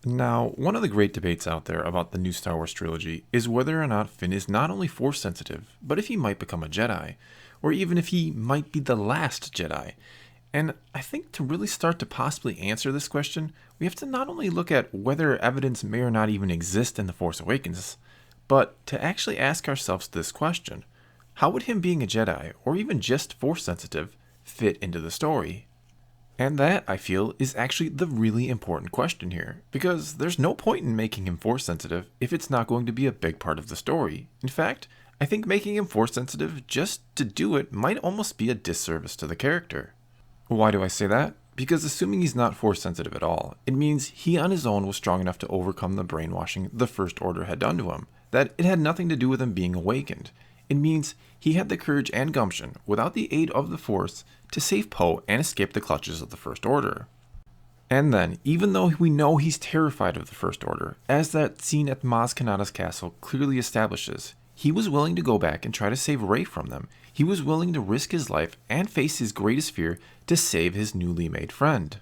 Now, one of the great debates out there about the new Star Wars trilogy is whether or not Finn is not only Force sensitive, but if he might become a Jedi, or even if he might be the last Jedi. And I think to really start to possibly answer this question, we have to not only look at whether evidence may or not even exist in The Force Awakens, but to actually ask ourselves this question: how would him being a Jedi, or even just Force sensitive, fit into the story? And that, I feel, is actually the really important question here, because there's no point in making him Force sensitive if it's not going to be a big part of the story. In fact, I think making him Force sensitive just to do it might almost be a disservice to the character. Why do I say that? Because assuming he's not Force sensitive at all, it means he on his own was strong enough to overcome the brainwashing the First Order had done to him, that it had nothing to do with him being awakened. It means he had the courage and gumption, without the aid of the Force, to save Poe and escape the clutches of the First Order. And then, even though we know he's terrified of the First Order, as that scene at Maz Kanata's castle clearly establishes, he was willing to go back and try to save Rey from them. He was willing to risk his life and face his greatest fear to save his newly made friend.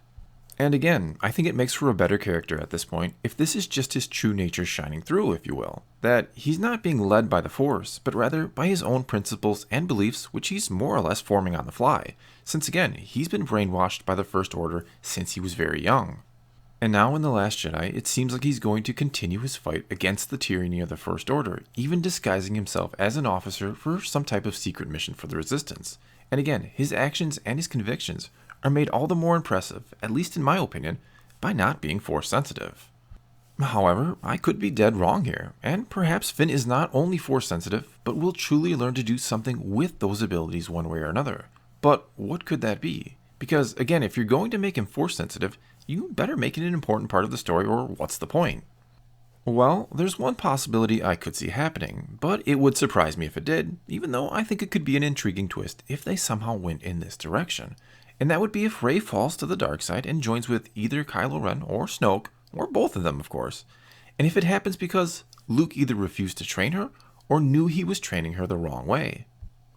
And again, I think it makes for a better character at this point if this is just his true nature shining through, if you will. That he's not being led by the Force, but rather by his own principles and beliefs, which he's more or less forming on the fly, since again, he's been brainwashed by the First Order since he was very young. And now in The Last Jedi, it seems like he's going to continue his fight against the tyranny of the First Order, even disguising himself as an officer for some type of secret mission for the Resistance. And again, his actions and his convictions are made all the more impressive, at least in my opinion, by not being Force sensitive. However, I could be dead wrong here, and perhaps Finn is not only Force sensitive, but will truly learn to do something with those abilities one way or another. But what could that be? Because again, if you're going to make him Force sensitive, you better make it an important part of the story, or what's the point? Well, there's one possibility I could see happening, but it would surprise me if it did, even though I think it could be an intriguing twist if they somehow went in this direction. And that would be if Rey falls to the dark side and joins with either Kylo Ren or Snoke, or both of them, of course. And if it happens because Luke either refused to train her or knew he was training her the wrong way.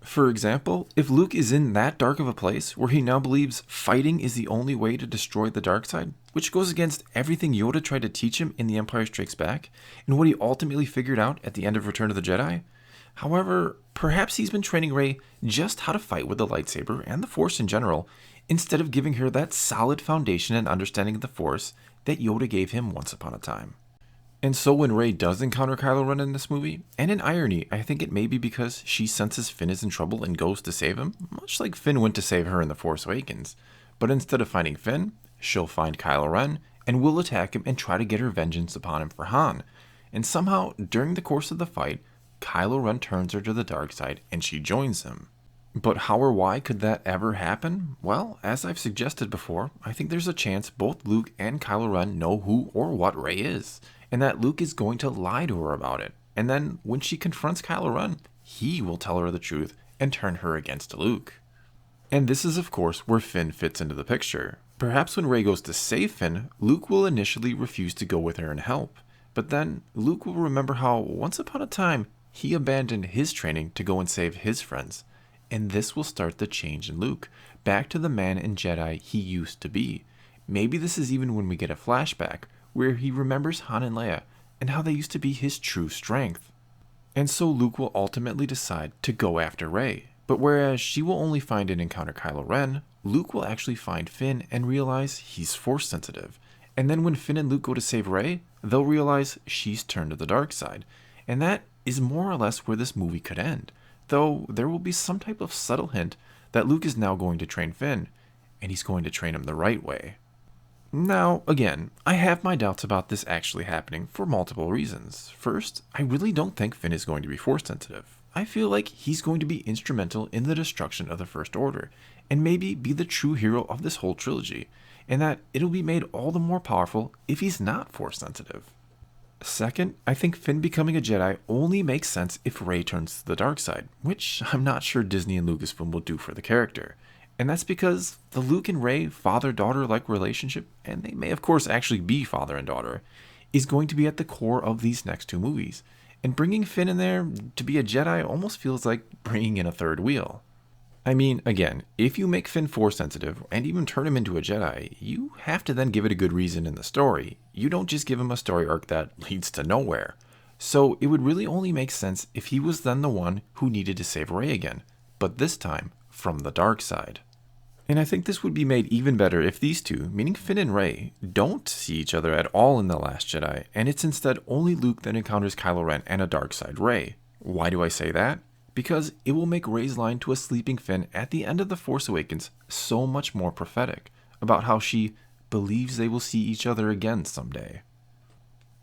For example, if Luke is in that dark of a place where he now believes fighting is the only way to destroy the dark side, which goes against everything Yoda tried to teach him in The Empire Strikes Back, and what he ultimately figured out at the end of Return of the Jedi. However, perhaps he's been training Rey just how to fight with the lightsaber and the Force in general, instead of giving her that solid foundation and understanding of the Force that Yoda gave him once upon a time. And so when Rey does encounter Kylo Ren in this movie, and in irony, I think it may be because she senses Finn is in trouble and goes to save him, much like Finn went to save her in The Force Awakens. But instead of finding Finn, she'll find Kylo Ren, and will attack him and try to get her vengeance upon him for Han. And somehow, during the course of the fight, Kylo Ren turns her to the dark side, and she joins him. But how or why could that ever happen? Well, as I've suggested before, I think there's a chance both Luke and Kylo Ren know who or what Rey is, and that Luke is going to lie to her about it. And then, when she confronts Kylo Ren, he will tell her the truth and turn her against Luke. And this is, of course, where Finn fits into the picture. Perhaps when Rey goes to save Finn, Luke will initially refuse to go with her and help. But then, Luke will remember how, once upon a time, he abandoned his training to go and save his friends. And this will start the change in Luke, back to the man and Jedi he used to be. Maybe this is even when we get a flashback, where he remembers Han and Leia, and how they used to be his true strength. And so Luke will ultimately decide to go after Rey. But whereas she will only find and encounter Kylo Ren, Luke will actually find Finn and realize he's Force sensitive. And then when Finn and Luke go to save Rey, they'll realize she's turned to the dark side. And that is more or less where this movie could end. Though there will be some type of subtle hint that Luke is now going to train Finn, and he's going to train him the right way. Now, again, I have my doubts about this actually happening for multiple reasons. First, I really don't think Finn is going to be Force sensitive. I feel like he's going to be instrumental in the destruction of the First Order, and maybe be the true hero of this whole trilogy, and that it'll be made all the more powerful if he's not Force sensitive. Second, I think Finn becoming a Jedi only makes sense if Rey turns to the dark side, which I'm not sure Disney and Lucasfilm will do for the character. And that's because the Luke and Rey father-daughter-like relationship, and they may of course actually be father and daughter, is going to be at the core of these next two movies. And bringing Finn in there to be a Jedi almost feels like bringing in a third wheel. I mean, again, if you make Finn Force sensitive and even turn him into a Jedi, you have to then give it a good reason in the story. You don't just give him a story arc that leads to nowhere. So it would really only make sense if he was then the one who needed to save Rey again, but this time from the dark side. And I think this would be made even better if these two, meaning Finn and Rey, don't see each other at all in The Last Jedi, and it's instead only Luke that encounters Kylo Ren and a dark side Rey. Why do I say that? Because it will make Rey's line to a sleeping Finn at the end of The Force Awakens so much more prophetic, about how she believes they will see each other again someday.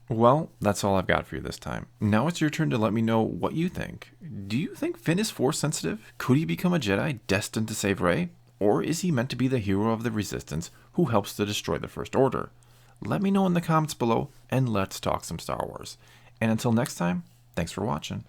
Well, that's all I've got for you this time. Now it's your turn to let me know what you think. Do you think Finn is Force sensitive? Could he become a Jedi destined to save Rey? Or is he meant to be the hero of the Resistance who helps to destroy the First Order? Let me know in the comments below, and let's talk some Star Wars. And until next time, thanks for watching.